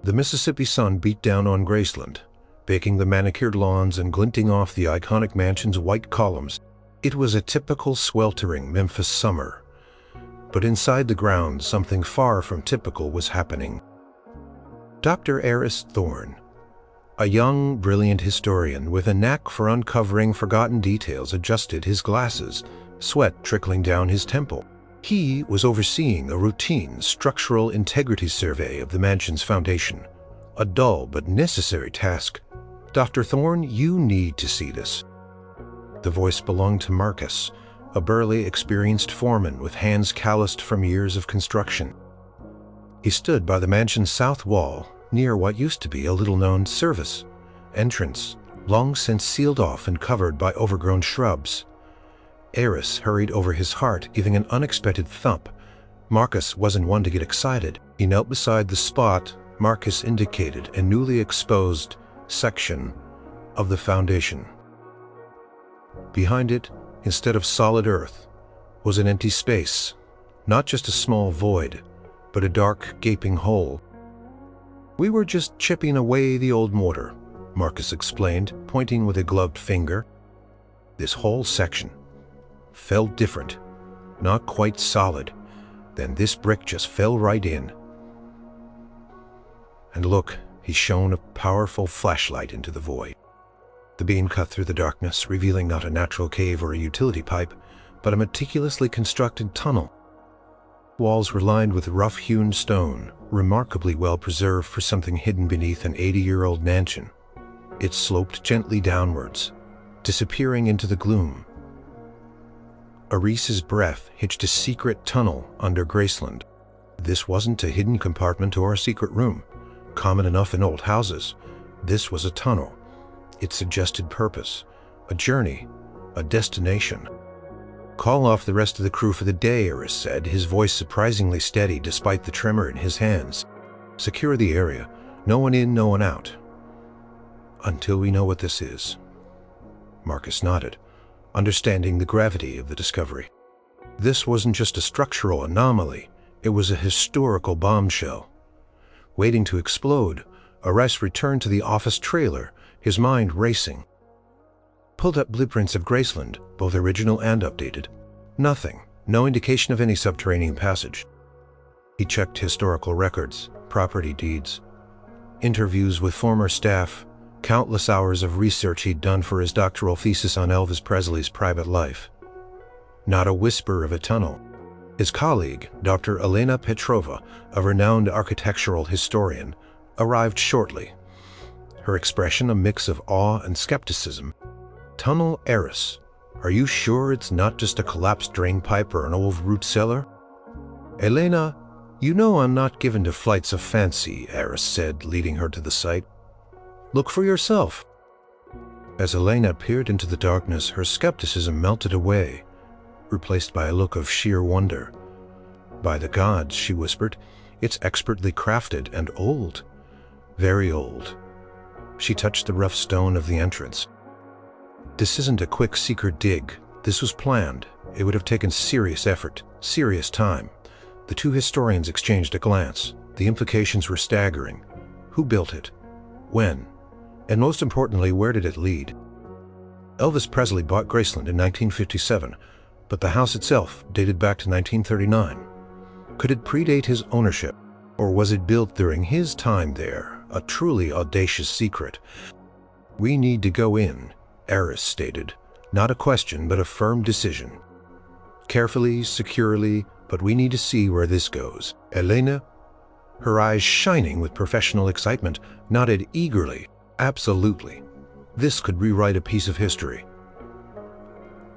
The Mississippi sun beat down on Graceland, baking the manicured lawns and glinting off the iconic mansion's white columns. It was a typical sweltering Memphis summer. But inside the grounds, something far from typical was happening. Dr. Aris Thorne, a young, brilliant historian with a knack for uncovering forgotten details, adjusted his glasses, sweat trickling down his temple. He was overseeing a routine structural integrity survey of the mansion's foundation, a dull but necessary task. "Dr. Thorne, you need to see this." The voice belonged to Marcus, a burly, experienced foreman with hands calloused from years of construction. He stood by the mansion's south wall, near what used to be a little-known service entrance, long since sealed off and covered by overgrown shrubs. Aris hurried over his heart, giving an unexpected thump. Marcus wasn't one to get excited. He knelt beside the spot Marcus indicated, a newly exposed section of the foundation. Behind it, instead of solid earth, was an empty space, not just a small void, but a dark, gaping hole. "We were just chipping away the old mortar," Marcus explained, pointing with a gloved finger. This whole section felt different, not quite solid. Then this brick just fell right in. And look, he shone a powerful flashlight into the void. The beam cut through the darkness, revealing not a natural cave or a utility pipe, but a meticulously constructed tunnel. Walls were lined with rough-hewn stone, remarkably well preserved for something hidden beneath an 80-year-old mansion. It sloped gently downwards, disappearing into the gloom. Aris's breath hitched a secret tunnel under Graceland. This wasn't a hidden compartment or a secret room, common enough in old houses. This was a tunnel. It suggested purpose, a journey, a destination. "Call off the rest of the crew for the day," Aris said, his voice surprisingly steady despite the tremor in his hands. "Secure the area. No one in, no one out. Until we know what this is." Marcus nodded, understanding the gravity of the discovery. This wasn't just a structural anomaly, it was a historical bombshell. Waiting to explode, Aris returned to the office trailer, his mind racing. Pulled up blueprints of Graceland, both original and updated. Nothing, no indication of any subterranean passage. He checked historical records, property deeds, interviews with former staff, countless hours of research he'd done for his doctoral thesis on Elvis Presley's private life. Not a whisper of a tunnel. His colleague, Dr. Elena Petrova, a renowned architectural historian, arrived shortly. Her expression a mix of awe and skepticism. "Tunnel, Aris. Are you sure it's not just a collapsed drain pipe or an old root cellar?" "Elena, you know I'm not given to flights of fancy," Aris said, leading her to the site. "Look for yourself." As Elena peered into the darkness, her skepticism melted away, replaced by a look of sheer wonder. "By the gods," she whispered, "it's expertly crafted and old. Very old." She touched the rough stone of the entrance. "This isn't a quick secret dig. This was planned. It would have taken serious effort, serious time." The two historians exchanged a glance. The implications were staggering. Who built it? When? And most importantly, where did it lead? Elvis Presley bought Graceland in 1957, but the house itself dated back to 1939. Could it predate his ownership, or was it built during his time there? A truly audacious secret. "We need to go in," Aris stated. Not a question, but a firm decision. "Carefully, securely, but we need to see where this goes." Elena, her eyes shining with professional excitement, nodded eagerly. "Absolutely. This could rewrite a piece of history."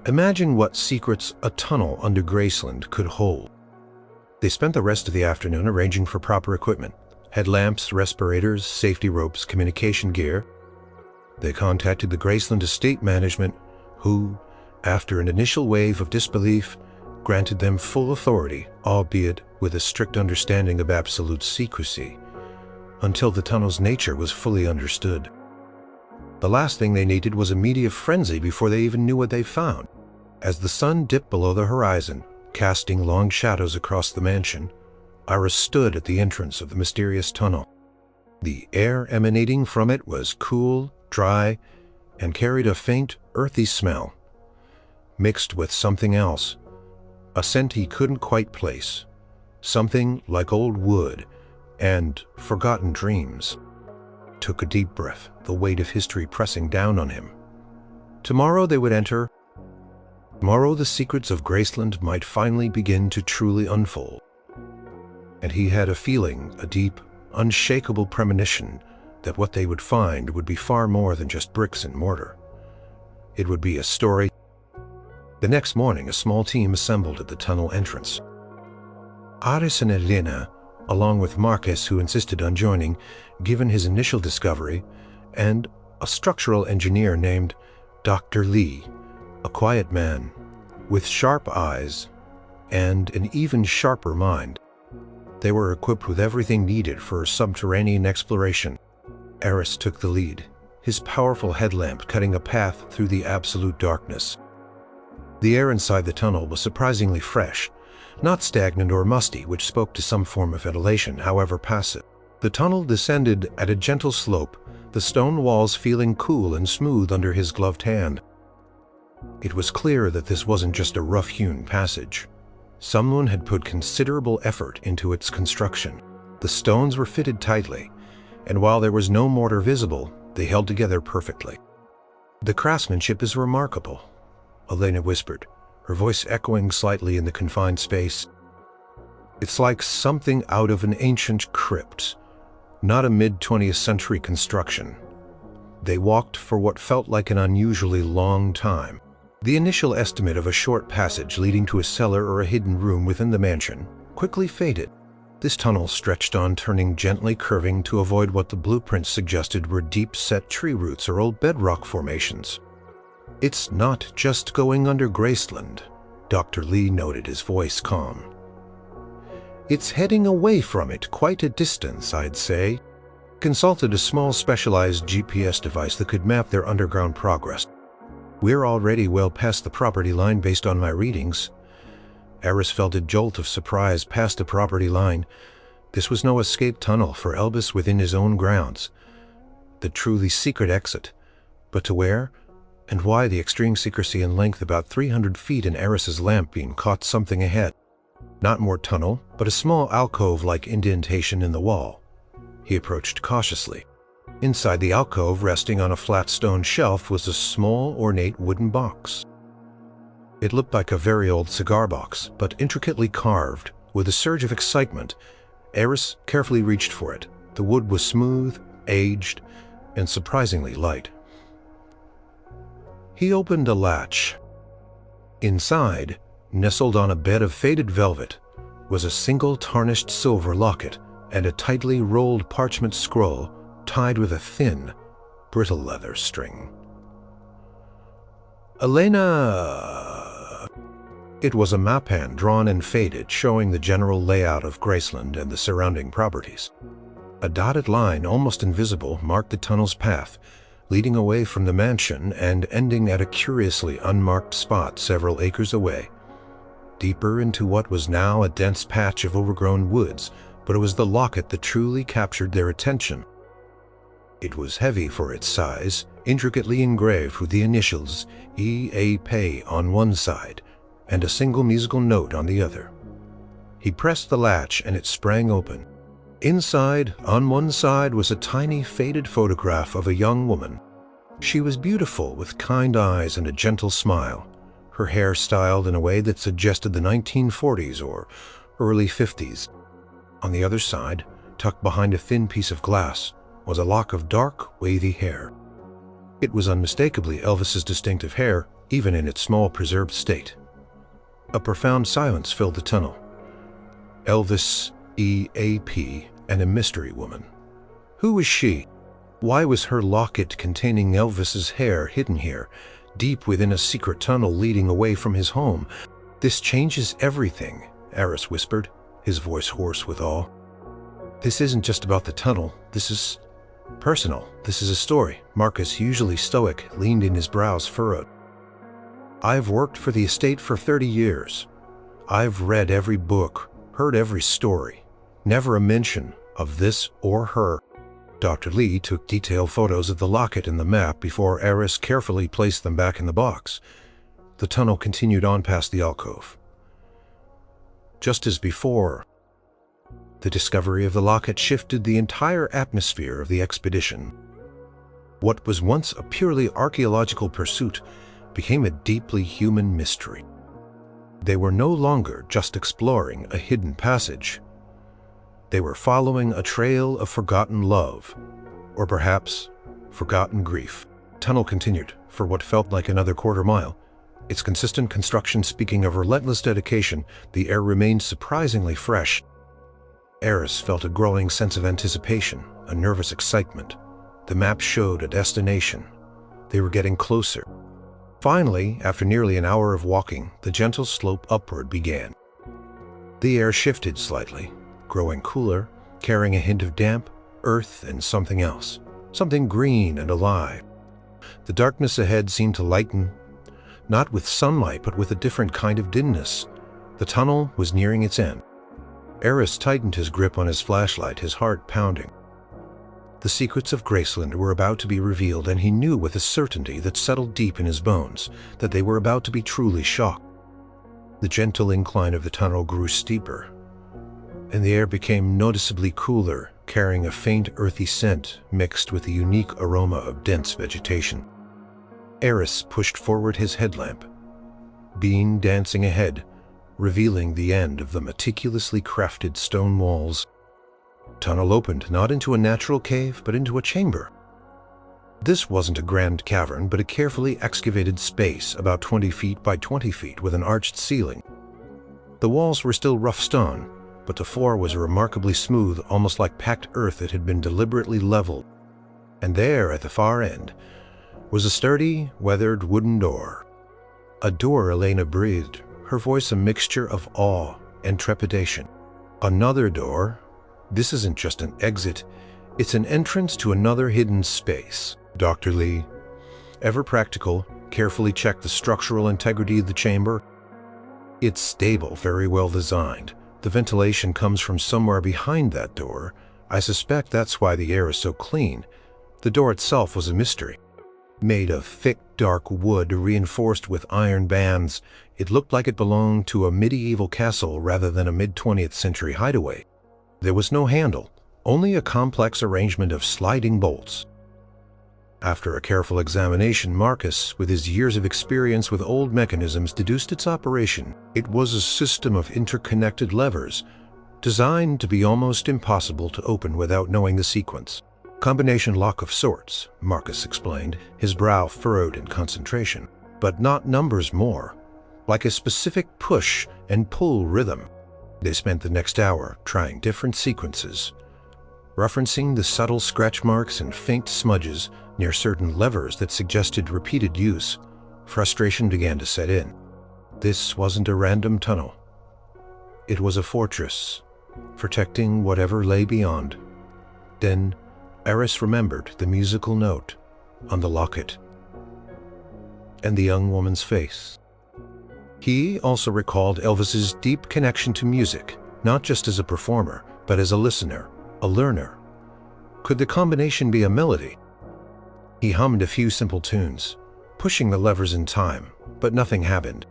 Imagine what secrets a tunnel under Graceland could hold. They spent the rest of the afternoon arranging for proper equipment. Headlamps, respirators, safety ropes, communication gear. They contacted the Graceland estate management, who, after an initial wave of disbelief, granted them full authority, albeit with a strict understanding of absolute secrecy, until the tunnel's nature was fully understood. The last thing they needed was a media frenzy before they even knew what they found. As the sun dipped below the horizon, casting long shadows across the mansion, Aris stood at the entrance of the mysterious tunnel. The air emanating from it was cool, dry, and carried a faint, earthy smell, mixed with something else, a scent he couldn't quite place, something like old wood and forgotten dreams. Took a deep breath, the weight of history pressing down on him. Tomorrow they would enter. Tomorrow the secrets of Graceland might finally begin to truly unfold. And he had a feeling, a deep, unshakable premonition, that what they would find would be far more than just bricks and mortar. It would be a story. The next morning, a small team assembled at the tunnel entrance. Aris and Elena, along with Marcus, who insisted on joining, given his initial discovery, and a structural engineer named Dr. Lee, a quiet man with sharp eyes and an even sharper mind. They were equipped with everything needed for subterranean exploration. Aris took the lead, his powerful headlamp cutting a path through the absolute darkness. The air inside the tunnel was surprisingly fresh, not stagnant or musty, which spoke to some form of ventilation, however passive. The tunnel descended at a gentle slope, the stone walls feeling cool and smooth under his gloved hand. It was clear that this wasn't just a rough-hewn passage. Someone had put considerable effort into its construction. The stones were fitted tightly, and while there was no mortar visible, they held together perfectly. "The craftsmanship is remarkable," Elena whispered, her voice echoing slightly in the confined space. "It's like something out of an ancient crypt, not a mid-20th century construction." They walked for what felt like an unusually long time. The initial estimate of a short passage leading to a cellar or a hidden room within the mansion quickly faded. This tunnel stretched on, turning gently curving to avoid what the blueprints suggested were deep-set tree roots or old bedrock formations. "It's not just going under Graceland," Dr. Lee noted, his voice calm. "It's heading away from it quite a distance, I'd say." Consulted a small specialized GPS device that could map their underground progress. "We're already well past the property line based on my readings." Aris felt a jolt of surprise. Past the property line. This was no escape tunnel for Elvis within his own grounds. The truly secret exit. But to where? And why the extreme secrecy and length about 300 feet in Aris's lamp beam caught something ahead. Not more tunnel, but a small alcove-like indentation in the wall. He approached cautiously. Inside the alcove, resting on a flat stone shelf, was a small, ornate wooden box. It looked like a very old cigar box, but intricately carved. With a surge of excitement, Aris carefully reached for it. The wood was smooth, aged, and surprisingly light. He opened a latch. Inside, nestled on a bed of faded velvet, was a single tarnished silver locket and a tightly rolled parchment scroll tied with a thin, brittle leather string. "Elena!" It was a map hand drawn and faded, showing the general layout of Graceland and the surrounding properties. A dotted line, almost invisible, marked the tunnel's path, leading away from the mansion and ending at a curiously unmarked spot several acres away, deeper into what was now a dense patch of overgrown woods, but it was the locket that truly captured their attention. It was heavy for its size, intricately engraved with the initials E.A.P on one side and a single musical note on the other. He pressed the latch and it sprang open. Inside, on one side, was a tiny faded photograph of a young woman. She was beautiful, with kind eyes and a gentle smile, her hair styled in a way that suggested the 1940s or early 50s. On the other side, tucked behind a thin piece of glass, was a lock of dark, wavy hair. It was unmistakably Elvis's distinctive hair, even in its small preserved state. A profound silence filled the tunnel. Elvis, E.A.P, and a mystery woman. Who was she? Why was her locket containing Elvis's hair hidden here, deep within a secret tunnel leading away from his home? "This changes everything," Aris whispered, his voice hoarse with awe. "This isn't just about the tunnel. This is personal. This is a story." Marcus, usually stoic, leaned in, his brows furrowed. "I've worked for the estate for 30 years. I've read every book, heard every story. Never a mention of this or her." Dr. Lee took detailed photos of the locket and the map before Aris carefully placed them back in the box. The tunnel continued on past the alcove. Just as before, the discovery of the locket shifted the entire atmosphere of the expedition. What was once a purely archaeological pursuit became a deeply human mystery. They were no longer just exploring a hidden passage. They were following a trail of forgotten love, or perhaps forgotten grief. The tunnel continued for what felt like another quarter mile. Its consistent construction speaking of relentless dedication, the air remained surprisingly fresh. Aris felt a growing sense of anticipation, a nervous excitement. The map showed a destination. They were getting closer. Finally, after nearly an hour of walking, the gentle slope upward began. The air shifted slightly, growing cooler, carrying a hint of damp, earth, and something else. Something green and alive. The darkness ahead seemed to lighten, not with sunlight, but with a different kind of dimness. The tunnel was nearing its end. Aris tightened his grip on his flashlight, his heart pounding. The secrets of Graceland were about to be revealed, and he knew with a certainty that settled deep in his bones that they were about to be truly shocked. The gentle incline of the tunnel grew steeper, and the air became noticeably cooler, carrying a faint earthy scent mixed with the unique aroma of dense vegetation. Aris pushed forward his headlamp, beam dancing ahead, revealing the end of the meticulously crafted stone walls. Tunnel opened not into a natural cave, but into a chamber. This wasn't a grand cavern, but a carefully excavated space about 20 feet by 20 feet with an arched ceiling. The walls were still rough stone, but the floor was remarkably smooth, almost like packed earth that had been deliberately leveled. And there, at the far end, was a sturdy, weathered wooden door. A door, Elena breathed, her voice a mixture of awe and trepidation. Another door. This isn't just an exit, it's an entrance to another hidden space. Dr. Lee, ever practical, carefully checked the structural integrity of the chamber. It's stable, very well designed. The ventilation comes from somewhere behind that door. I suspect that's why the air is so clean. The door itself was a mystery. Made of thick, dark wood reinforced with iron bands, it looked like it belonged to a medieval castle rather than a mid-20th century hideaway. There was no handle, only a complex arrangement of sliding bolts. After a careful examination, Marcus, with his years of experience with old mechanisms, deduced its operation. It was a system of interconnected levers, designed to be almost impossible to open without knowing the sequence. Combination lock of sorts, Marcus explained, his brow furrowed in concentration. But not numbers more, like a specific push and pull rhythm. They spent the next hour trying different sequences, referencing the subtle scratch marks and faint smudges near certain levers that suggested repeated use. Frustration began to set in. This wasn't a random tunnel. It was a fortress, protecting whatever lay beyond. Then Aris remembered the musical note on the locket and the young woman's face. He also recalled Elvis's deep connection to music, not just as a performer, but as a listener, a learner. Could the combination be a melody? He hummed a few simple tunes, pushing the levers in time, but nothing happened.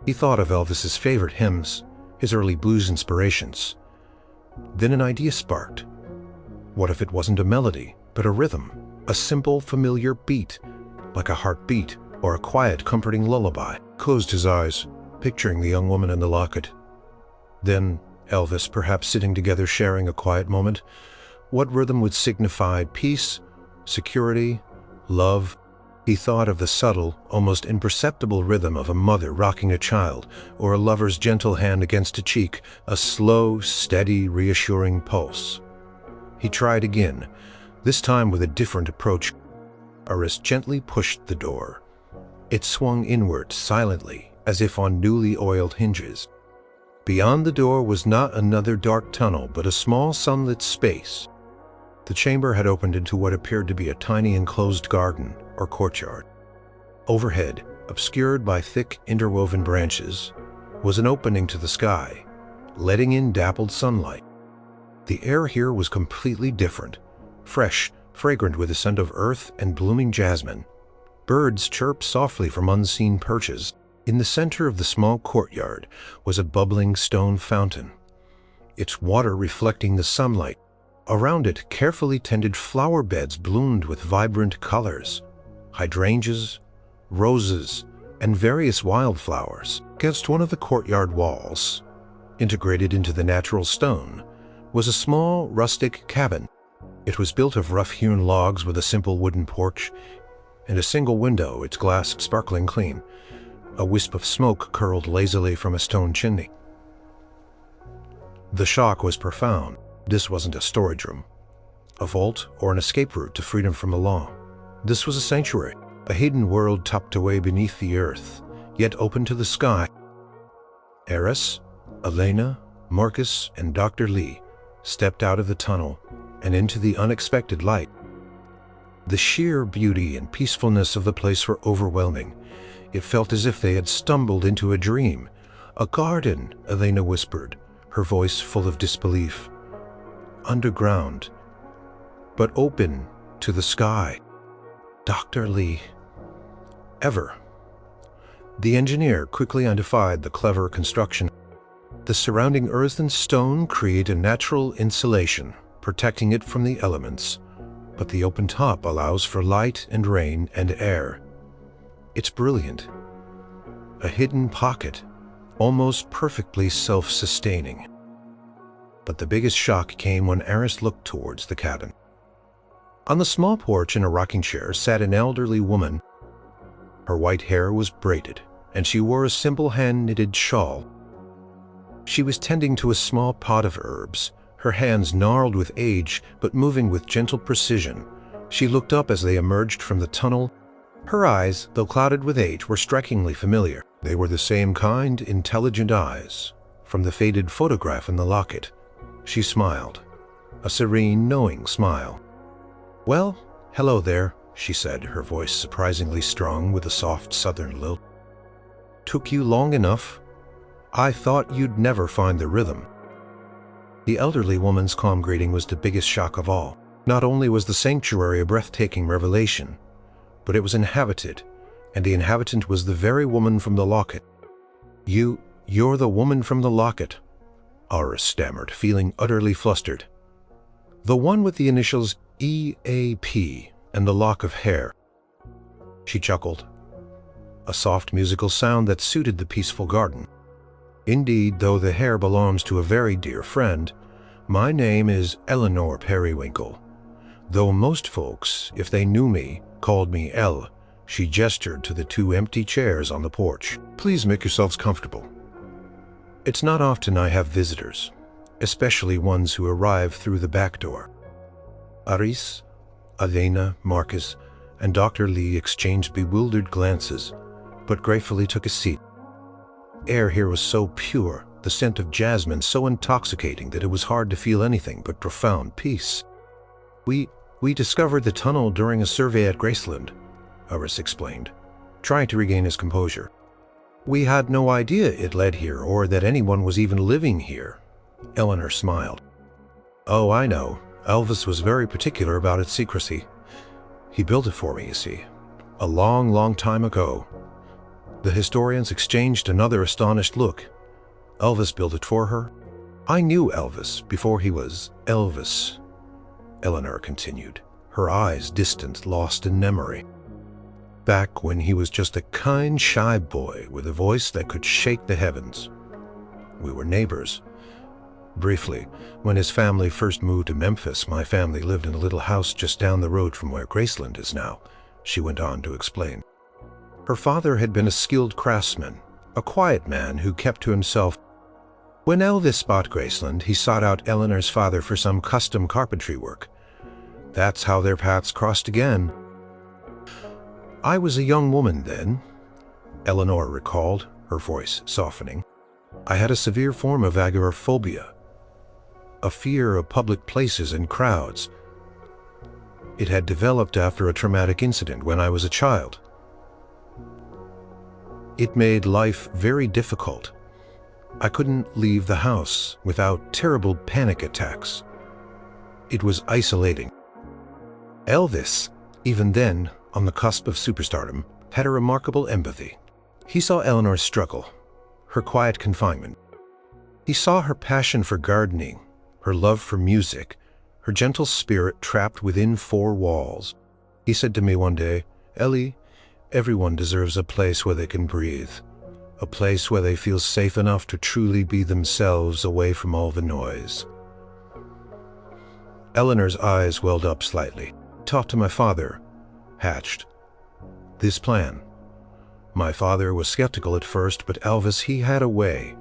He thought of Elvis's favorite hymns, his early blues inspirations. Then an idea sparked. What if it wasn't a melody, but a rhythm, a simple, familiar beat, like a heartbeat or a quiet, comforting lullaby? Closed his eyes, picturing the young woman in the locket. Then Elvis, perhaps sitting together sharing a quiet moment. What rhythm would signify peace, security, love? He thought of the subtle, almost imperceptible rhythm of a mother rocking a child, or a lover's gentle hand against a cheek, a slow, steady, reassuring pulse. He tried again, this time with a different approach. Aris gently pushed the door. It swung inward silently, as if on newly oiled hinges. Beyond the door was not another dark tunnel, but a small sunlit space. The chamber had opened into what appeared to be a tiny enclosed garden or courtyard. Overhead, obscured by thick interwoven branches, was an opening to the sky, letting in dappled sunlight. The air here was completely different, fresh, fragrant with the scent of earth and blooming jasmine. Birds chirped softly from unseen perches. In the center of the small courtyard was a bubbling stone fountain, its water reflecting the sunlight. Around it, carefully tended flower beds bloomed with vibrant colors: hydrangeas, roses, and various wildflowers. Against one of the courtyard walls, integrated into the natural stone, was a small, rustic cabin. It was built of rough-hewn logs with a simple wooden porch and a single window, its glass sparkling clean. A wisp of smoke curled lazily from a stone chimney. The shock was profound. This wasn't a storage room, a vault, or an escape route to freedom from the law. This was a sanctuary, a hidden world tucked away beneath the earth, yet open to the sky. Aris, Elena, Marcus, and Dr. Lee stepped out of the tunnel and into the unexpected light. The sheer beauty and peacefulness of the place were overwhelming. It felt as if they had stumbled into a dream. "A garden," Elena whispered, her voice full of disbelief. "Underground, but open to the sky." Dr. Lee. Ever. The engineer quickly identified the clever construction. The surrounding earth and stone create a natural insulation, protecting it from the elements, but the open top allows for light and rain and air. It's brilliant. A hidden pocket, almost perfectly self-sustaining. But the biggest shock came when Aris looked towards the cabin. On the small porch in a rocking chair sat an elderly woman. Her white hair was braided, and she wore a simple hand-knitted shawl. She was tending to a small pot of herbs, her hands gnarled with age but moving with gentle precision. She looked up as they emerged from the tunnel. Her eyes, though clouded with age, were strikingly familiar. They were the same kind, intelligent eyes from the faded photograph in the locket. She smiled, a serene, knowing smile. "Well, hello there," she said, her voice surprisingly strong with a soft southern lilt. "Took you long enough? I thought you'd never find the rhythm." The elderly woman's calm greeting was the biggest shock of all. Not only was the sanctuary a breathtaking revelation, but it was inhabited, and the inhabitant was the very woman from the locket. You're the woman from the locket," Aris stammered, feeling utterly flustered. "The one with the initials E.A.P and the lock of hair." She chuckled, a soft musical sound that suited the peaceful garden. "Indeed, though the hair belongs to a very dear friend, my name is Eleanor Periwinkle. Though most folks, if they knew me, called me El." She gestured to the two empty chairs on the porch. "Please make yourselves comfortable. It's not often I have visitors, especially ones who arrive through the back door." Aris, Elena, Marcus, and Dr. Lee exchanged bewildered glances, but gratefully took a seat. Air here was so pure, the scent of jasmine so intoxicating that it was hard to feel anything but profound peace. We discovered the tunnel during a survey at Graceland," Aris explained, trying to regain his composure. "We had no idea it led here or that anyone was even living here." Eleanor smiled. "Oh, I know. Elvis was very particular about its secrecy. He built it for me, you see, a long, long time ago." The historians exchanged another astonished look. "Elvis built it for her?" "I knew Elvis before he was Elvis," Eleanor continued, her eyes distant, lost in memory. "Back when he was just a kind, shy boy with a voice that could shake the heavens. We were neighbors. Briefly, when his family first moved to Memphis, my family lived in a little house just down the road from where Graceland is now," she went on to explain. Her father had been a skilled craftsman, a quiet man who kept to himself. When Elvis bought Graceland, he sought out Eleanor's father for some custom carpentry work. That's how their paths crossed again. "I was a young woman then," Eleanor recalled, her voice softening. "I had a severe form of agoraphobia, a fear of public places and crowds. It had developed after a traumatic incident when I was a child. It made life very difficult. I couldn't leave the house without terrible panic attacks. It was isolating." Elvis, even then on the cusp of superstardom, had a remarkable empathy. He saw Eleanor's struggle, her quiet confinement. He saw her passion for gardening, her love for music, her gentle spirit trapped within four walls. He said to me one day, "Ellie, everyone deserves a place where they can breathe, a place where they feel safe enough to truly be themselves away from all the noise." Eleanor's eyes welled up slightly. "Talk to my father," hatched this plan. My father was skeptical at first, but Elvis, he had a way.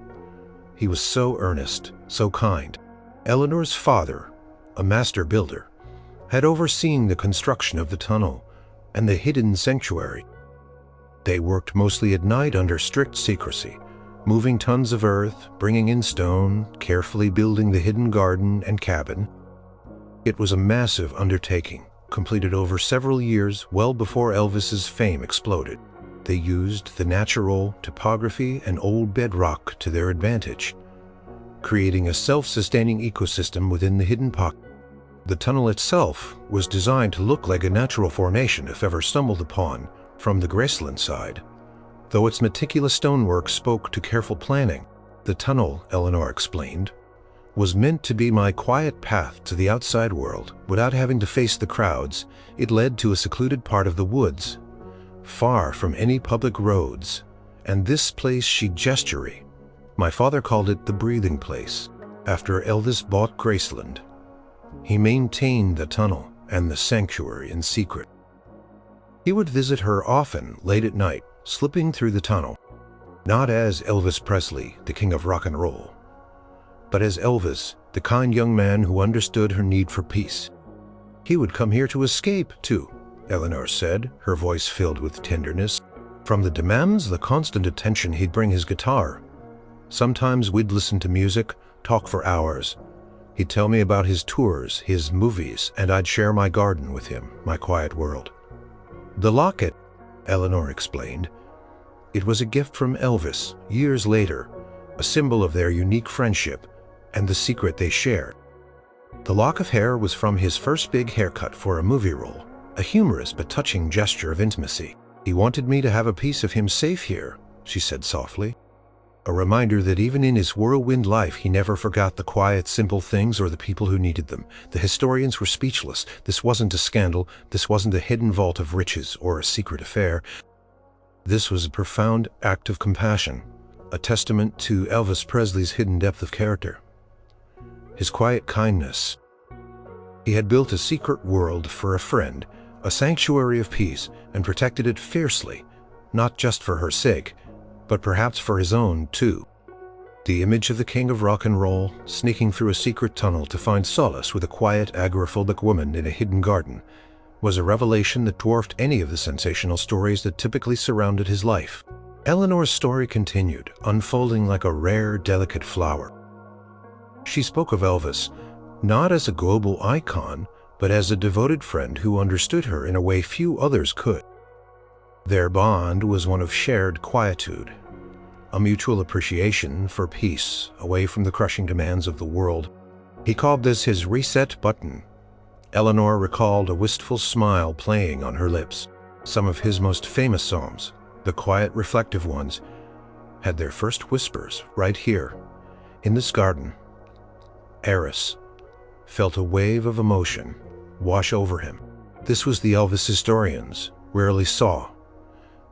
He was so earnest, so kind. Eleanor's father, a master builder, had overseen the construction of the tunnel and the hidden sanctuary. They worked mostly at night under strict secrecy, moving tons of earth, bringing in stone, carefully building the hidden garden and cabin. It was a massive undertaking, completed over several years, well before Elvis's fame exploded. They used the natural topography and old bedrock to their advantage, creating a self-sustaining ecosystem within the hidden pocket. The tunnel itself was designed to look like a natural formation if ever stumbled upon from the Graceland side. Though its meticulous stonework spoke to careful planning, the tunnel, Eleanor explained, was meant to be my quiet path to the outside world. Without having to face the crowds, it led to a secluded part of the woods, far from any public roads, and this place she gestured. My father called it the breathing place. After Elvis bought Graceland, he maintained the tunnel and the sanctuary in secret. He would visit her often late at night, slipping through the tunnel, not as Elvis Presley, the king of rock and roll, but as Elvis, the kind young man who understood her need for peace. He would come here to escape, too, Eleanor said, her voice filled with tenderness. From the demands, the constant attention, he'd bring his guitar. Sometimes we'd listen to music, talk for hours. He'd tell me about his tours, his movies, and I'd share my garden with him, my quiet world. The locket, Eleanor explained. It was a gift from Elvis, years later, a symbol of their unique friendship and the secret they shared. The lock of hair was from his first big haircut for a movie role, a humorous but touching gesture of intimacy. "He wanted me to have a piece of him safe here," she said softly. A reminder that even in his whirlwind life, he never forgot the quiet, simple things or the people who needed them. The historians were speechless. This wasn't a scandal. This wasn't a hidden vault of riches or a secret affair. This was a profound act of compassion, a testament to Elvis Presley's hidden depth of character, his quiet kindness. He had built a secret world for a friend, a sanctuary of peace, and protected it fiercely, not just for her sake, but perhaps for his own, too. The image of the king of rock and roll sneaking through a secret tunnel to find solace with a quiet, agoraphobic woman in a hidden garden was a revelation that dwarfed any of the sensational stories that typically surrounded his life. Eleanor's story continued, unfolding like a rare, delicate flower. She spoke of Elvis, not as a global icon, but as a devoted friend who understood her in a way few others could. Their bond was one of shared quietude, a mutual appreciation for peace away from the crushing demands of the world. He called this his reset button. Eleanor recalled a wistful smile playing on her lips. Some of his most famous songs, the quiet, reflective ones, had their first whispers right here, in this garden. Aris felt a wave of emotion wash over him. This was the Elvis historians rarely saw.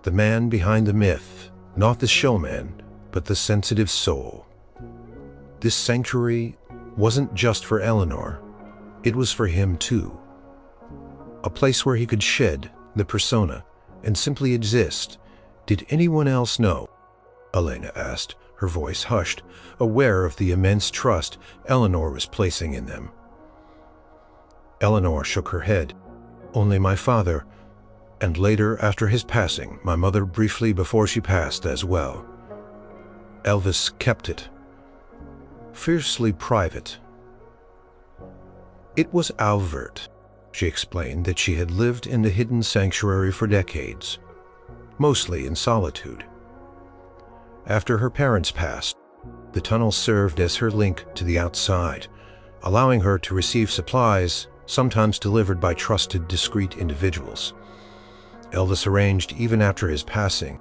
The man behind the myth, not the showman, but the sensitive soul. This sanctuary wasn't just for Eleanor, it was for him too. A place where he could shed the persona and simply exist. "Did anyone else know?" Elena asked, her voice hushed, aware of the immense trust Eleanor was placing in them. Eleanor shook her head. "Only my father, and later, after his passing, my mother briefly before she passed as well. Elvis kept it fiercely private." It was Albert. She explained that she had lived in the hidden sanctuary for decades, mostly in solitude. After her parents passed, the tunnel served as her link to the outside, allowing her to receive supplies sometimes delivered by trusted, discreet individuals. Elvis arranged even after his passing.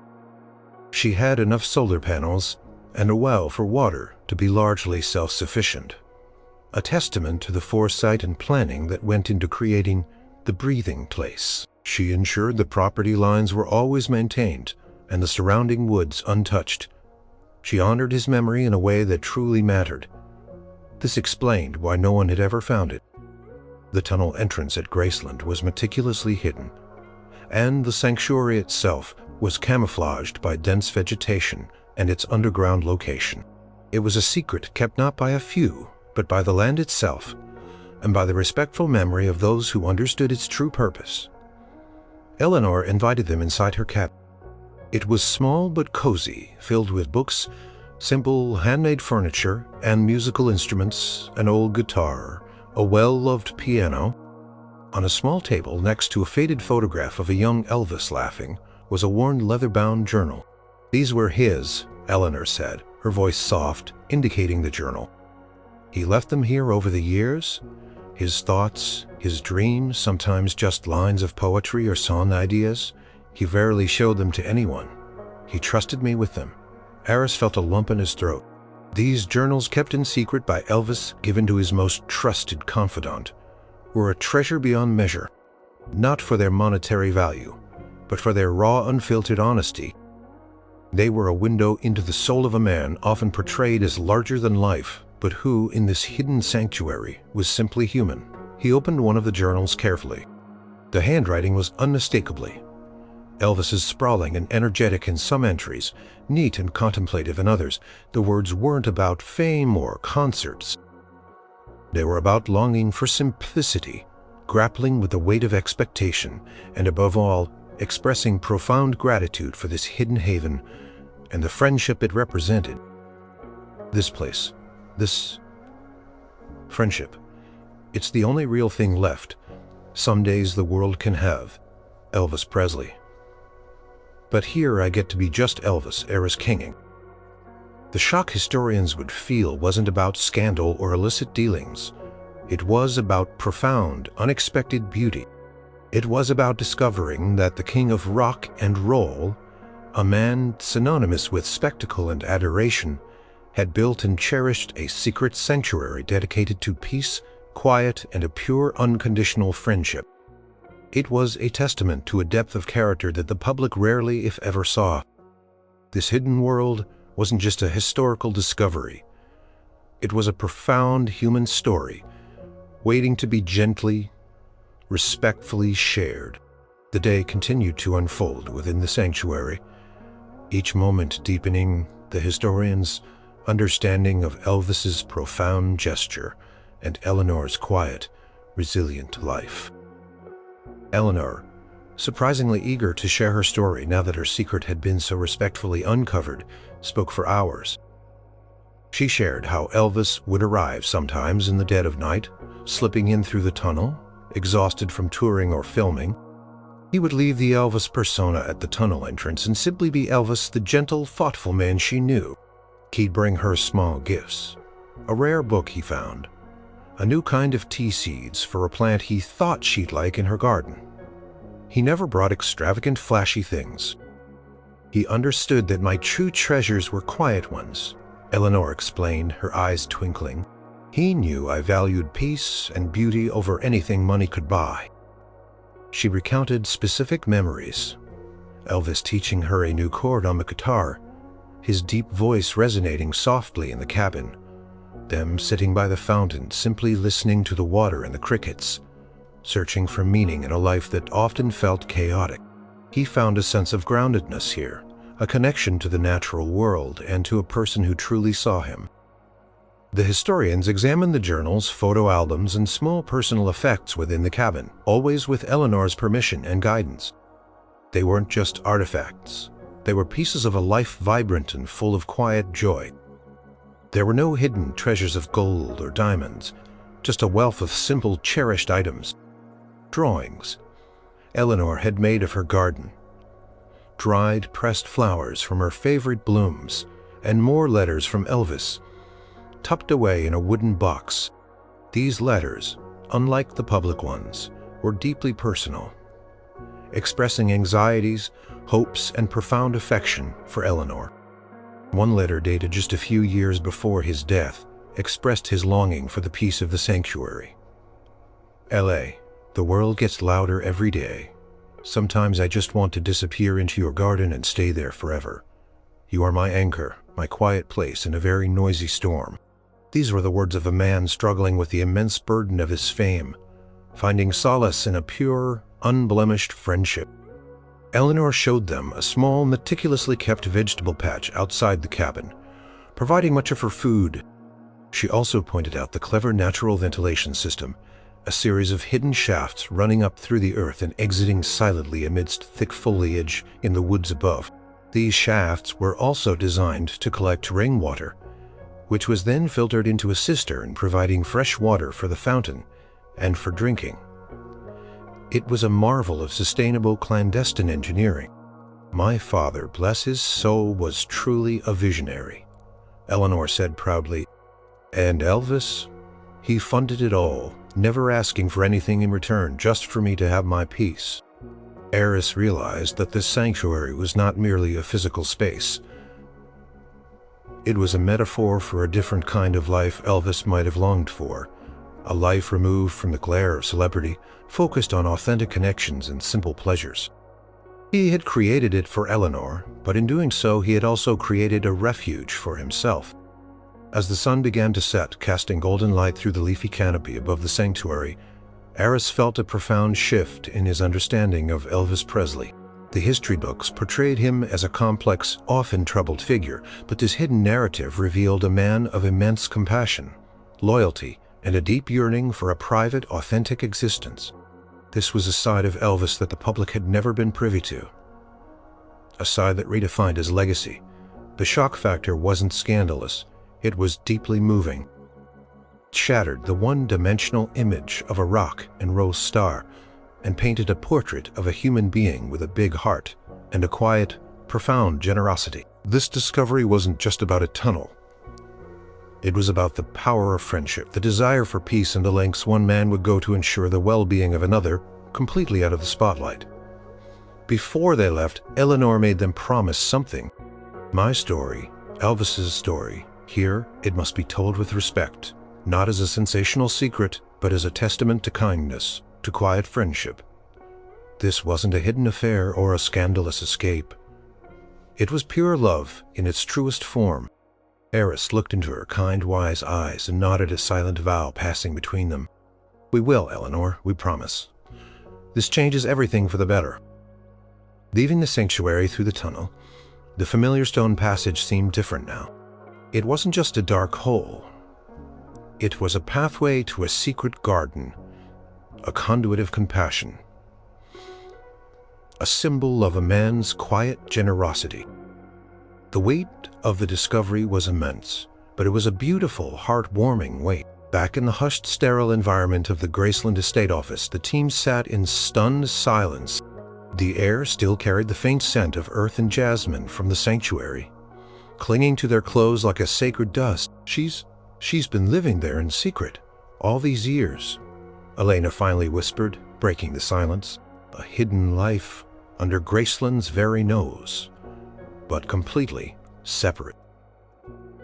She had enough solar panels and a well for water to be largely self-sufficient, a testament to the foresight and planning that went into creating the breathing place. She ensured the property lines were always maintained and the surrounding woods untouched. She honored his memory in a way that truly mattered. This explained why no one had ever found it. The tunnel entrance at Graceland was meticulously hidden, and the sanctuary itself was camouflaged by dense vegetation and its underground location. It was a secret kept not by a few, but by the land itself, and by the respectful memory of those who understood its true purpose. Eleanor invited them inside her cabin. It was small but cozy, filled with books, simple handmade furniture, and musical instruments, an old guitar, a well-loved piano. On a small table next to a faded photograph of a young Elvis laughing was a worn leather-bound journal. These were his, Eleanor said, her voice soft, indicating the journal. He left them here over the years. His thoughts, his dreams, sometimes just lines of poetry or song ideas. He rarely showed them to anyone. He trusted me with them. Aris felt a lump in his throat. These journals, kept in secret by Elvis, given to his most trusted confidant, were a treasure beyond measure, not for their monetary value, but for their raw, unfiltered honesty. They were a window into the soul of a man often portrayed as larger than life, but who, in this hidden sanctuary, was simply human. He opened one of the journals carefully. The handwriting was unmistakably Elvis's, sprawling and energetic in some entries, neat and contemplative in others. The words weren't about fame or concerts. They were about longing for simplicity, grappling with the weight of expectation, and above all, expressing profound gratitude for this hidden haven and the friendship it represented. This place, this friendship, it's the only real thing left some days the world can have. Elvis Presley. But here I get to be just Elvis, Aris Kinging. The shock historians would feel wasn't about scandal or illicit dealings. It was about profound, unexpected beauty. It was about discovering that the king of rock and roll, a man synonymous with spectacle and adoration, had built and cherished a secret sanctuary dedicated to peace, quiet, and a pure, unconditional friendship. It was a testament to a depth of character that the public rarely, if ever, saw. This hidden world wasn't just a historical discovery. It was a profound human story, waiting to be gently, respectfully shared. The day continued to unfold within the sanctuary, each moment deepening the historian's understanding of Elvis's profound gesture and Eleanor's quiet, resilient life. Eleanor, surprisingly eager to share her story now that her secret had been so respectfully uncovered, spoke for hours. She shared how Elvis would arrive sometimes in the dead of night, slipping in through the tunnel, exhausted from touring or filming. He would leave the Elvis persona at the tunnel entrance and simply be Elvis, the gentle, thoughtful man she knew. He'd bring her small gifts, a rare book he found, a new kind of tea seeds for a plant he thought she'd like in her garden. He never brought extravagant, flashy things. He understood that my true treasures were quiet ones, Eleanor explained, her eyes twinkling. He knew I valued peace and beauty over anything money could buy. She recounted specific memories. Elvis teaching her a new chord on the guitar, his deep voice resonating softly in the cabin, them sitting by the fountain, simply listening to the water and the crickets, searching for meaning in a life that often felt chaotic. He found a sense of groundedness here, a connection to the natural world and to a person who truly saw him. The historians examined the journals, photo albums, and small personal effects within the cabin, always with Eleanor's permission and guidance. They weren't just artifacts. They were pieces of a life vibrant and full of quiet joy. There were no hidden treasures of gold or diamonds, just a wealth of simple, cherished items. Drawings Eleanor had made of her garden, dried, pressed flowers from her favorite blooms, and more letters from Elvis, tucked away in a wooden box. These letters, unlike the public ones, were deeply personal, expressing anxieties, hopes, and profound affection for Eleanor. One letter dated just a few years before his death expressed his longing for the peace of the sanctuary. L.A., the world gets louder every day. Sometimes I just want to disappear into your garden and stay there forever. You are my anchor, my quiet place in a very noisy storm. These were the words of a man struggling with the immense burden of his fame, finding solace in a pure, unblemished friendship. Eleanor showed them a small, meticulously kept vegetable patch outside the cabin, providing much of her food. She also pointed out the clever natural ventilation system, a series of hidden shafts running up through the earth and exiting silently amidst thick foliage in the woods above. These shafts were also designed to collect rainwater, which was then filtered into a cistern, providing fresh water for the fountain and for drinking. It was a marvel of sustainable clandestine engineering. My father, bless his soul, was truly a visionary, Eleanor said proudly. And Elvis? He funded it all, never asking for anything in return, just for me to have my peace. Aris realized that this sanctuary was not merely a physical space. It was a metaphor for a different kind of life Elvis might have longed for, a life removed from the glare of celebrity, focused on authentic connections and simple pleasures. He had created it for Eleanor, but in doing so he had also created a refuge for himself. As the sun began to set, casting golden light through the leafy canopy above the sanctuary, Aris felt a profound shift in his understanding of Elvis Presley. The history books portrayed him as a complex, often troubled figure, but this hidden narrative revealed a man of immense compassion, loyalty, and a deep yearning for a private, authentic existence. This was a side of Elvis that the public had never been privy to, a side that redefined his legacy. The shock factor wasn't scandalous. It was deeply moving. It shattered the one-dimensional image of a rock and roll star and painted a portrait of a human being with a big heart and a quiet, profound generosity. This discovery wasn't just about a tunnel. It was about the power of friendship, the desire for peace, and the lengths one man would go to ensure the well-being of another, completely out of the spotlight. Before they left, Eleanor made them promise something. My story, Elvis's story, here it must be told with respect, not as a sensational secret, but as a testament to kindness, to quiet friendship. This wasn't a hidden affair or a scandalous escape. It was pure love in its truest form. Aris looked into her kind, wise eyes and nodded a silent vow passing between them. We will, Eleanor, we promise. This changes everything for the better. Leaving the sanctuary through the tunnel, the familiar stone passage seemed different now. It wasn't just a dark hole. It was a pathway to a secret garden, a conduit of compassion, a symbol of a man's quiet generosity. The weight of the discovery was immense, but it was a beautiful, heartwarming weight. Back in the hushed, sterile environment of the Graceland estate office, the team sat in stunned silence. The air still carried the faint scent of earth and jasmine from the sanctuary, clinging to their clothes like a sacred dust. She's been living there in secret all these years, Elena finally whispered, breaking the silence. A hidden life under Graceland's very nose, but completely separate.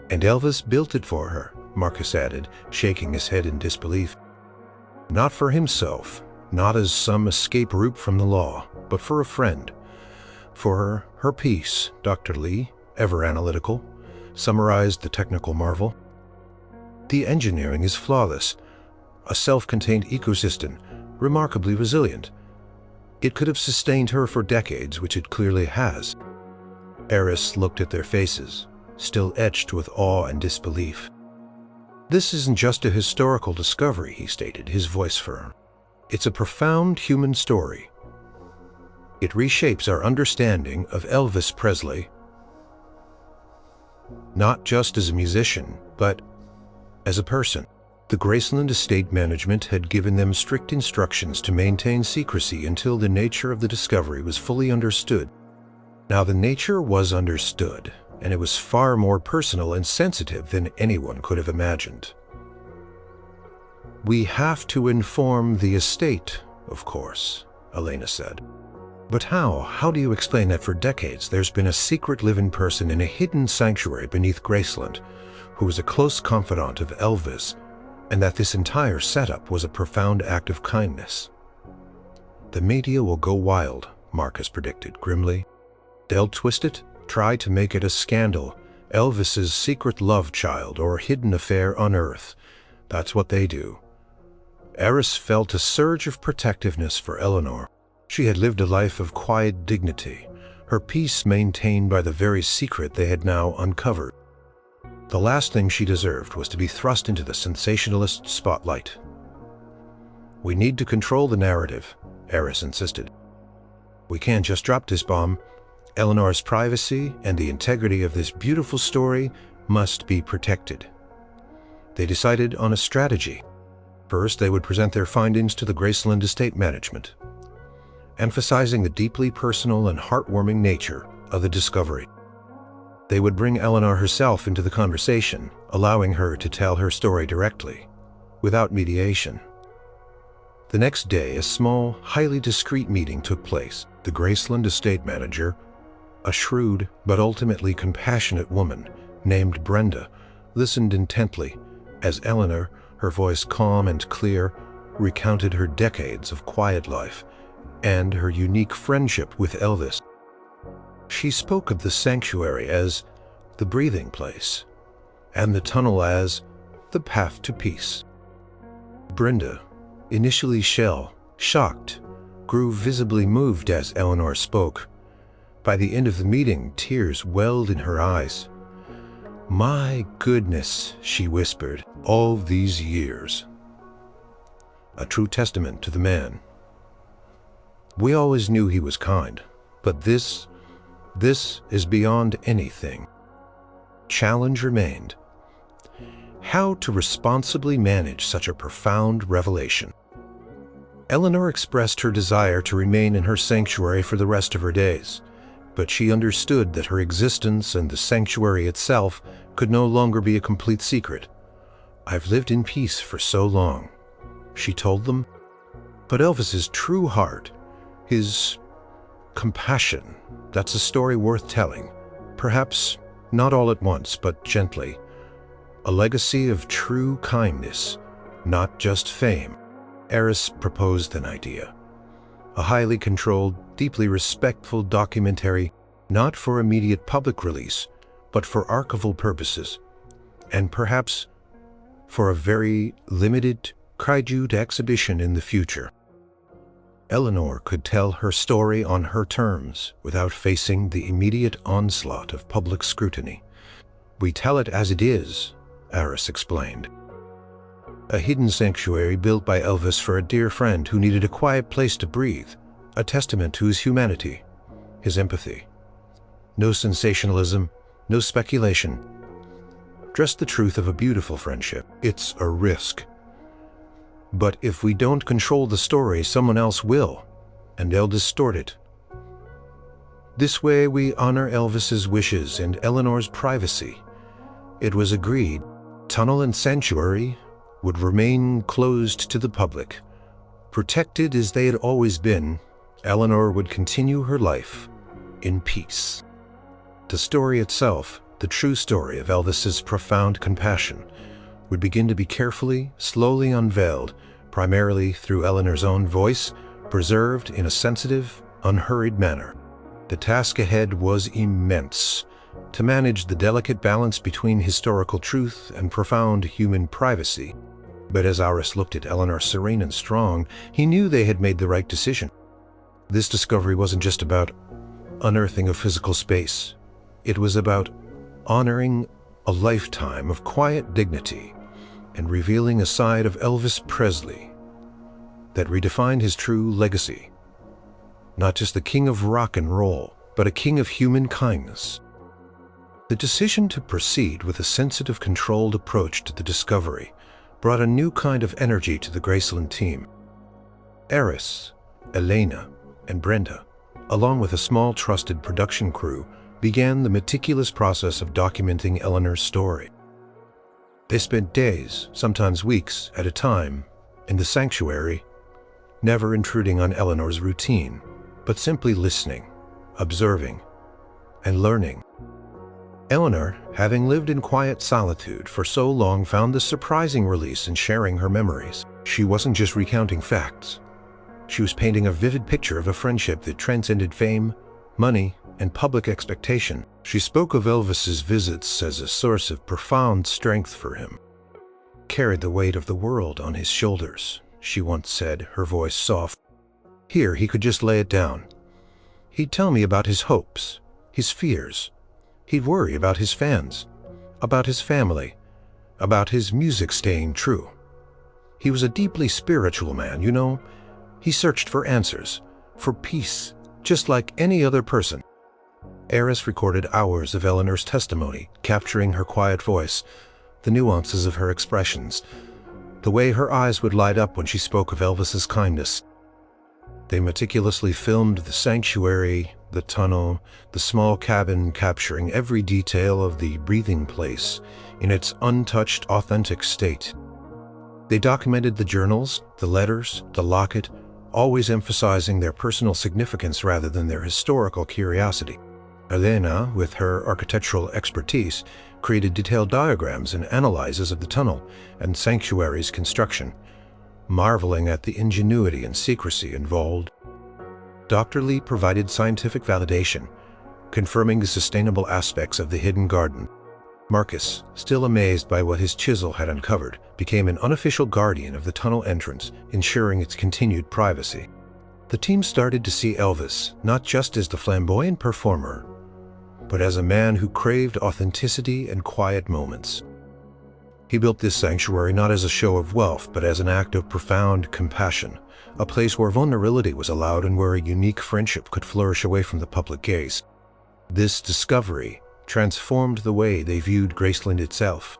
And Elvis built it for her, Marcus added, shaking his head in disbelief. Not for himself, not as some escape route from the law, but for a friend. For her peace, Dr. Lee, ever analytical, summarized the technical marvel. The engineering is flawless, a self-contained ecosystem, remarkably resilient. It could have sustained her for decades, which it clearly has. Aris looked at their faces, still etched with awe and disbelief. This isn't just a historical discovery, he stated, his voice firm. It's a profound human story. It reshapes our understanding of Elvis Presley, not just as a musician, but as a person. The Graceland estate management had given them strict instructions to maintain secrecy until the nature of the discovery was fully understood. Now the nature was understood, and it was far more personal and sensitive than anyone could have imagined. "We have to inform the estate, of course," Elena said. "But how? How do you explain that for decades there's been a secret living person in a hidden sanctuary beneath Graceland who was a close confidant of Elvis, and that this entire setup was a profound act of kindness?" "The media will go wild," Marcus predicted grimly. "They'll twist it, try to make it a scandal, Elvis's secret love child or hidden affair on Earth. That's what they do." Aris felt a surge of protectiveness for Eleanor. She had lived a life of quiet dignity, her peace maintained by the very secret they had now uncovered. The last thing she deserved was to be thrust into the sensationalist spotlight. "We need to control the narrative," Aris insisted. "We can't just drop this bomb. Eleanor's privacy and the integrity of this beautiful story must be protected." They decided on a strategy. First, they would present their findings to the Graceland estate management, emphasizing the deeply personal and heartwarming nature of the discovery. They would bring Eleanor herself into the conversation, allowing her to tell her story directly, without mediation. The next day, a small, highly discreet meeting took place. The Graceland estate manager, a shrewd but ultimately compassionate woman named Brenda, listened intently as Eleanor, her voice calm and clear, recounted her decades of quiet life and her unique friendship with Elvis. She spoke of the sanctuary as the breathing place and the tunnel as the path to peace. Brenda, initially shocked, grew visibly moved as Eleanor spoke. By the end of the meeting, tears welled in her eyes. "My goodness," she whispered, "all these years." A true testament to the man. "We always knew he was kind, but this is beyond anything." Challenge remained: how to responsibly manage such a profound revelation. Eleanor expressed her desire to remain in her sanctuary for the rest of her days, but she understood that her existence and the sanctuary itself could no longer be a complete secret. "I've lived in peace for so long," she told them. "But Elvis's true heart, his compassion, that's a story worth telling. Perhaps not all at once, but gently. A legacy of true kindness, not just fame." Aris proposed an idea. A highly controlled, deeply respectful documentary, not for immediate public release, but for archival purposes, and perhaps for a very limited kaiju exhibition in the future. Eleanor could tell her story on her terms without facing the immediate onslaught of public scrutiny. "We tell it as it is," Aris explained. "A hidden sanctuary built by Elvis for a dear friend who needed a quiet place to breathe, a testament to his humanity, his empathy. No sensationalism, no speculation. Just the truth of a beautiful friendship. It's a risk. But if we don't control the story, someone else will, and they'll distort it. This way we honor Elvis's wishes and Eleanor's privacy." It was agreed tunnel and sanctuary would remain closed to the public. Protected as they had always been, Eleanor would continue her life in peace. The story itself, the true story of Elvis's profound compassion, would begin to be carefully, slowly unveiled, primarily through Eleanor's own voice, preserved in a sensitive, unhurried manner. The task ahead was immense: to manage the delicate balance between historical truth and profound human privacy. But as Aris looked at Eleanor serene and strong, he knew they had made the right decision. This discovery wasn't just about unearthing a physical space. It was about honoring a lifetime of quiet dignity and revealing a side of Elvis Presley that redefined his true legacy. Not just the king of rock and roll, but a king of human kindness. The decision to proceed with a sensitive, controlled approach to the discovery brought a new kind of energy to the Graceland team. Aris, Elena, and Brenda, along with a small trusted production crew, began the meticulous process of documenting Eleanor's story. They spent days, sometimes weeks, at a time, in the sanctuary, never intruding on Eleanor's routine, but simply listening, observing, and learning. Eleanor, having lived in quiet solitude for so long, found this surprising release in sharing her memories. She wasn't just recounting facts. She was painting a vivid picture of a friendship that transcended fame, money, and public expectation. She spoke of Elvis's visits as a source of profound strength for him. "Carried the weight of the world on his shoulders," she once said, her voice soft. Here he could just lay it down. He'd tell me about his hopes, his fears. He'd worry about his fans, about his family, about his music staying true. He was a deeply spiritual man, you know. He searched for answers, for peace, just like any other person. Aris recorded hours of Eleanor's testimony, capturing her quiet voice, the nuances of her expressions, the way her eyes would light up when she spoke of Elvis's kindness. They meticulously filmed the sanctuary, the tunnel, the small cabin, capturing every detail of the breathing place in its untouched, authentic state. They documented the journals, the letters, the locket, always emphasizing their personal significance rather than their historical curiosity. Elena, with her architectural expertise, created detailed diagrams and analyses of the tunnel and sanctuary's construction, marveling at the ingenuity and secrecy involved. Dr. Lee provided scientific validation, confirming the sustainable aspects of the hidden garden. Marcus, still amazed by what his chisel had uncovered, became an unofficial guardian of the tunnel entrance, ensuring its continued privacy. The team started to see Elvis not just as the flamboyant performer, but as a man who craved authenticity and quiet moments. He built this sanctuary not as a show of wealth, but as an act of profound compassion, a place where vulnerability was allowed and where a unique friendship could flourish away from the public gaze. This discovery transformed the way they viewed Graceland itself.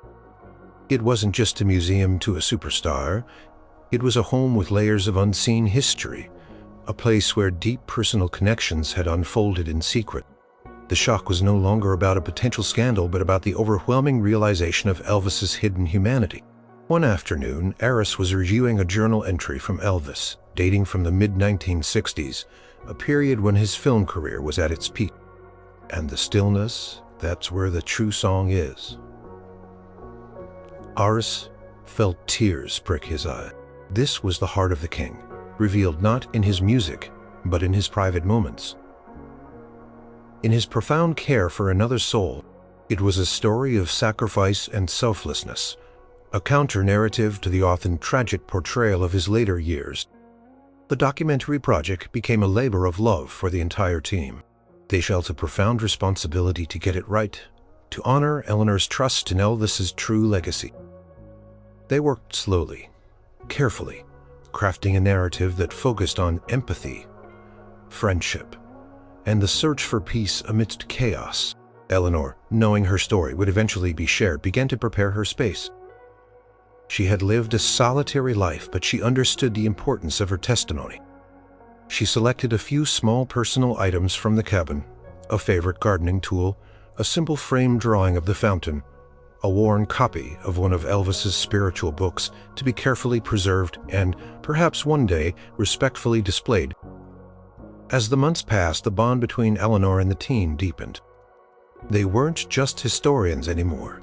It wasn't just a museum to a superstar, it was a home with layers of unseen history, a place where deep personal connections had unfolded in secret. The shock was no longer about a potential scandal, but about the overwhelming realization of Elvis's hidden humanity. One afternoon, Aris was reviewing a journal entry from Elvis, dating from the mid-1960s, a period when his film career was at its peak. And the stillness, that's where the true song is. Aris felt tears prick his eye. This was the heart of the king, revealed not in his music, but in his private moments. In his profound care for another soul, it was a story of sacrifice and selflessness, a counter-narrative to the often tragic portrayal of his later years. The documentary project became a labor of love for the entire team. They felt a profound responsibility to get it right, to honor Eleanor's trust in Elvis's true legacy. They worked slowly, carefully, crafting a narrative that focused on empathy, friendship, and the search for peace amidst chaos. Eleanor, knowing her story would eventually be shared, began to prepare her space. She had lived a solitary life, but she understood the importance of her testimony. She selected a few small personal items from the cabin, a favorite gardening tool, a simple framed drawing of the fountain, a worn copy of one of Elvis's spiritual books to be carefully preserved and, perhaps one day, respectfully displayed. As the months passed, the bond between Eleanor and the team deepened. They weren't just historians anymore.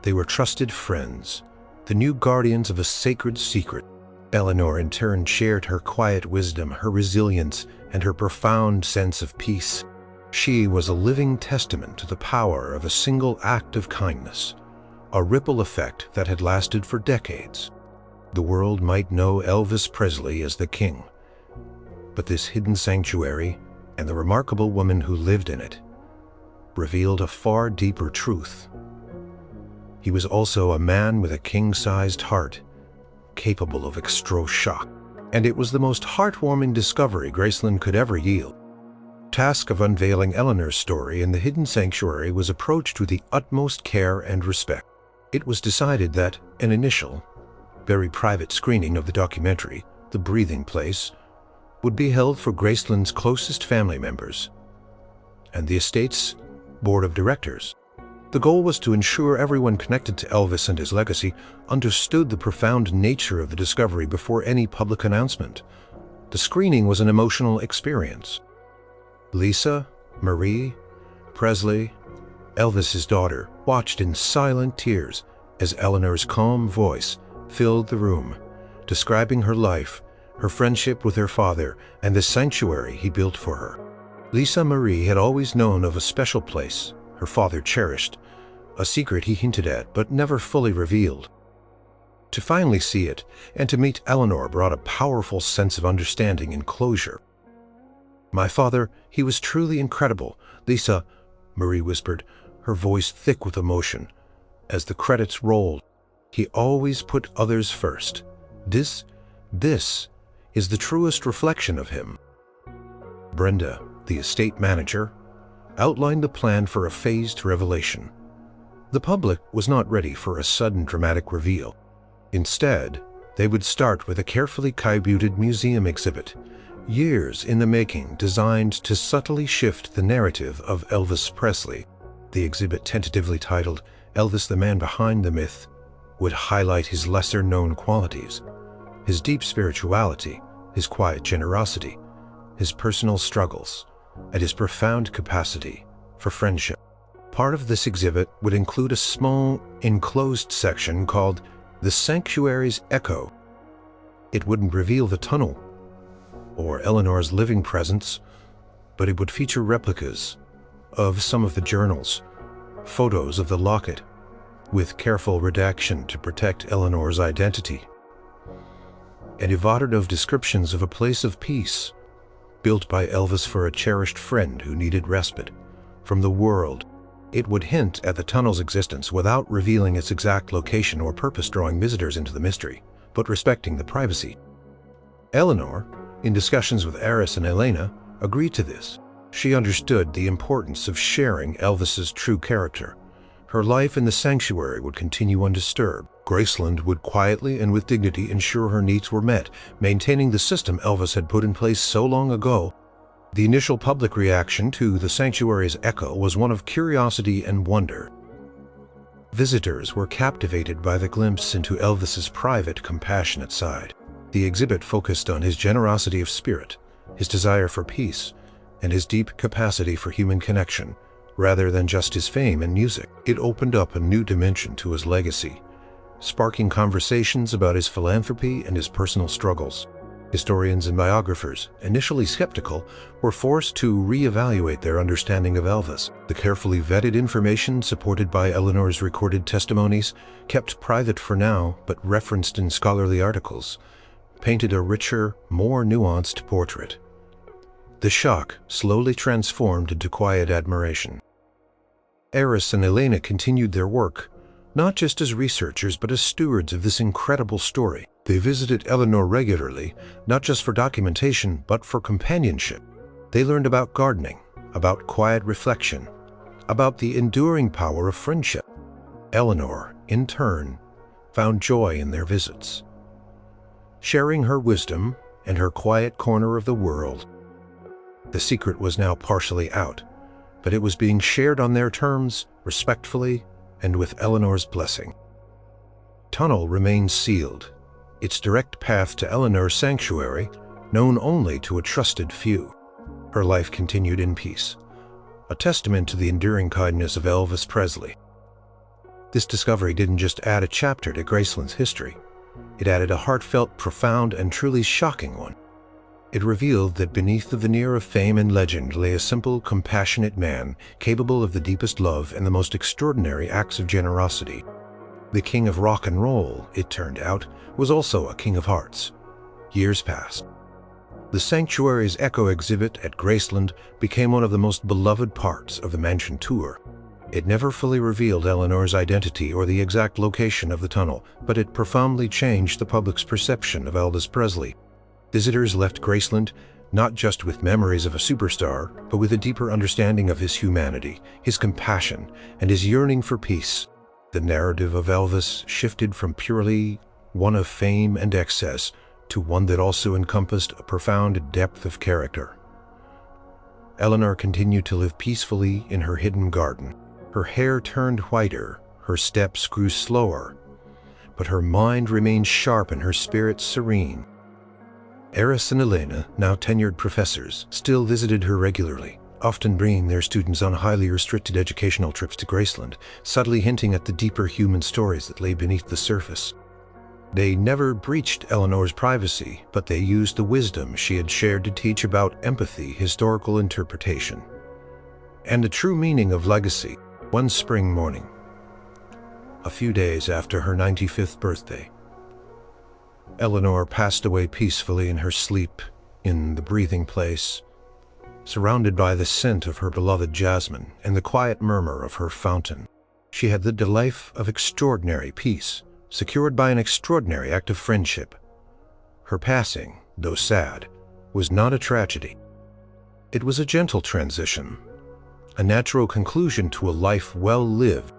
They were trusted friends, the new guardians of a sacred secret. Eleanor in turn shared her quiet wisdom, her resilience, and her profound sense of peace. She was a living testament to the power of a single act of kindness, a ripple effect that had lasted for decades. The world might know Elvis Presley as the king, but this hidden sanctuary and the remarkable woman who lived in it revealed a far deeper truth. He was also a man with a king-sized heart, capable of extra shock. And it was the most heartwarming discovery Graceland could ever yield. The task of unveiling Eleanor's story in the hidden sanctuary was approached with the utmost care and respect. It was decided that an initial, very private screening of the documentary, The Breathing Place, would be held for Graceland's closest family members and the estate's board of directors. The goal was to ensure everyone connected to Elvis and his legacy understood the profound nature of the discovery before any public announcement. The screening was an emotional experience. Lisa Marie Presley, Elvis's daughter, watched in silent tears as Eleanor's calm voice filled the room, describing her life, her friendship with her father, and the sanctuary he built for her. Lisa Marie had always known of a special place her father cherished, a secret he hinted at but never fully revealed. To finally see it and to meet Eleanor brought a powerful sense of understanding and closure. "My father, he was truly incredible," Lisa Marie whispered, her voice thick with emotion. As the credits rolled, "He always put others first. This is the truest reflection of him." Brenda, the estate manager, outlined the plan for a phased revelation. The public was not ready for a sudden dramatic reveal. Instead, they would start with a carefully keybuted museum exhibit, years in the making, designed to subtly shift the narrative of Elvis Presley. The exhibit, tentatively titled "Elvis, the Man Behind the Myth," would highlight his lesser-known qualities, his deep spirituality, his quiet generosity, his personal struggles, and his profound capacity for friendship. Part of this exhibit would include a small, enclosed section called "The Sanctuary's Echo." It wouldn't reveal the tunnel or Eleanor's living presence, but it would feature replicas of some of the journals, photos of the locket, with careful redaction to protect Eleanor's identity, and evocative descriptions of a place of peace built by Elvis for a cherished friend who needed respite from the world. It would hint at the tunnel's existence without revealing its exact location or purpose, drawing visitors into the mystery, but respecting the privacy. Eleanor, in discussions with Aris and Elena, agreed to this. She understood the importance of sharing Elvis's true character. Her life in the sanctuary would continue undisturbed. Graceland would quietly and with dignity ensure her needs were met, maintaining the system Elvis had put in place so long ago. The initial public reaction to the sanctuary's echo was one of curiosity and wonder. Visitors were captivated by the glimpse into Elvis's private, compassionate side. The exhibit focused on his generosity of spirit, his desire for peace, and his deep capacity for human connection, rather than just his fame and music. It opened up a new dimension to his legacy, sparking conversations about his philanthropy and his personal struggles. Historians and biographers, initially skeptical, were forced to reevaluate their understanding of Elvis. The carefully vetted information, supported by Eleanor's recorded testimonies, kept private for now but referenced in scholarly articles, painted a richer, more nuanced portrait. The shock slowly transformed into quiet admiration. Aris and Elena continued their work, not just as researchers but as stewards of this incredible story. They visited Eleanor regularly, not just for documentation but for companionship. They learned about gardening, about quiet reflection, about the enduring power of friendship. Eleanor, in turn, found joy in their visits, sharing her wisdom and her quiet corner of the world. The secret was now partially out, but it was being shared on their terms, respectfully, and with Eleanor's blessing. Tunnel remained sealed, its direct path to Eleanor's sanctuary known only to a trusted few. Her life continued in peace, a testament to the enduring kindness of Elvis Presley. This discovery didn't just add a chapter to Graceland's history. It added a heartfelt, profound, and truly shocking one. It revealed that beneath the veneer of fame and legend lay a simple, compassionate man, capable of the deepest love and the most extraordinary acts of generosity. The king of rock and roll, it turned out, was also a king of hearts. Years passed. The sanctuary's Echo exhibit at Graceland became one of the most beloved parts of the mansion tour. It never fully revealed Eleanor's identity or the exact location of the tunnel, but it profoundly changed the public's perception of Elvis Presley. Visitors left Graceland not just with memories of a superstar, but with a deeper understanding of his humanity, his compassion, and his yearning for peace. The narrative of Elvis shifted from purely one of fame and excess to one that also encompassed a profound depth of character. Eleanor continued to live peacefully in her hidden garden, Her hair turned whiter, her steps grew slower, but her mind remained sharp and her spirit serene. Aris and Elena, now tenured professors, still visited her regularly, often bringing their students on highly restricted educational trips to Graceland, subtly hinting at the deeper human stories that lay beneath the surface. They never breached Eleanor's privacy, but they used the wisdom she had shared to teach about empathy, historical interpretation, and the true meaning of legacy. One spring morning, a few days after her 95th birthday, Eleanor passed away peacefully in her sleep in the breathing place, surrounded by the scent of her beloved jasmine and the quiet murmur of her fountain. She had led a life of extraordinary peace, secured by an extraordinary act of friendship. Her passing, though sad, was not a tragedy. It was a gentle transition, a natural conclusion to a life well lived.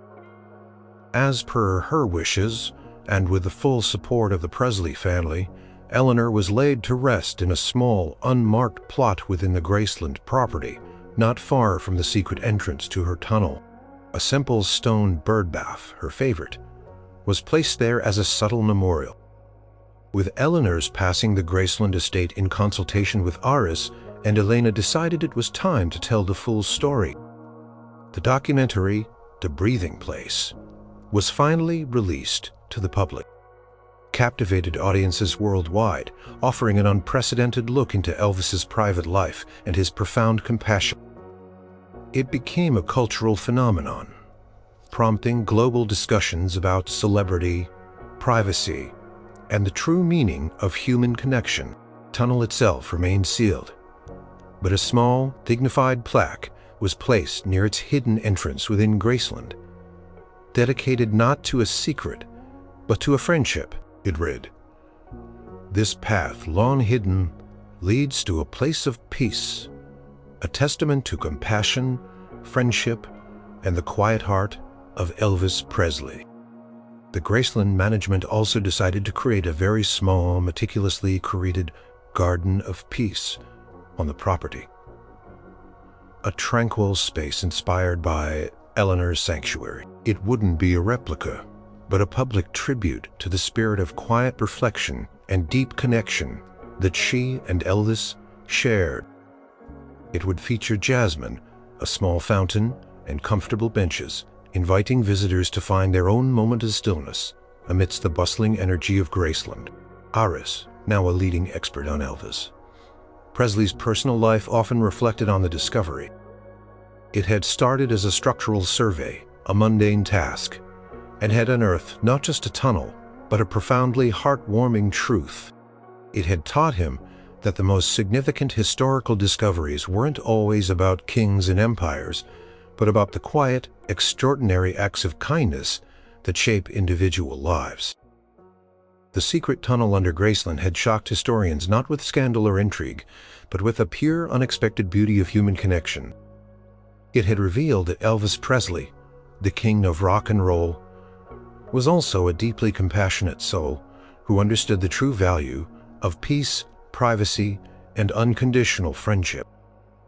As per her wishes, and with the full support of the Presley family, Eleanor was laid to rest in a small, unmarked plot within the Graceland property, not far from the secret entrance to her tunnel. A simple stone birdbath, her favorite, was placed there as a subtle memorial. With Eleanor's passing, the Graceland estate, in consultation with Aris and Elena, decided it was time to tell the full story. The documentary, The Breathing Place, was finally released to the public, captivated audiences worldwide, offering an unprecedented look into Elvis's private life and his profound compassion. It became a cultural phenomenon, prompting global discussions about celebrity, privacy, and the true meaning of human connection. The tunnel itself remained sealed, but a small, dignified plaque was placed near its hidden entrance within Graceland, dedicated not to a secret, but to a friendship. It read, "This path, long hidden, leads to a place of peace, a testament to compassion, friendship, and the quiet heart of Elvis Presley." The Graceland management also decided to create a very small, meticulously curated garden of peace on the property. A tranquil space inspired by Eleanor's sanctuary. It wouldn't be a replica, but a public tribute to the spirit of quiet reflection and deep connection that she and Elvis shared. It would feature jasmine, a small fountain, and comfortable benches, inviting visitors to find their own moment of stillness amidst the bustling energy of Graceland. Aris, now a leading expert on Elvis Presley's personal life, often reflected on the discovery. It had started as a structural survey, a mundane task, and had unearthed not just a tunnel, but a profoundly heartwarming truth. It had taught him that the most significant historical discoveries weren't always about kings and empires, but about the quiet, extraordinary acts of kindness that shape individual lives. The secret tunnel under Graceland had shocked historians not with scandal or intrigue, but with the pure, unexpected beauty of human connection. It had revealed that Elvis Presley, the king of rock and roll, was also a deeply compassionate soul who understood the true value of peace, privacy, and unconditional friendship.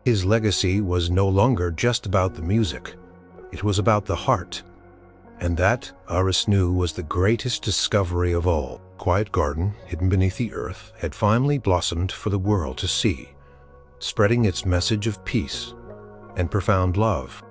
His legacy was no longer just about the music. It was about the heart. And that, Aris knew, was the greatest discovery of all. Quiet garden, hidden beneath the earth, had finally blossomed for the world to see, spreading its message of peace and profound love.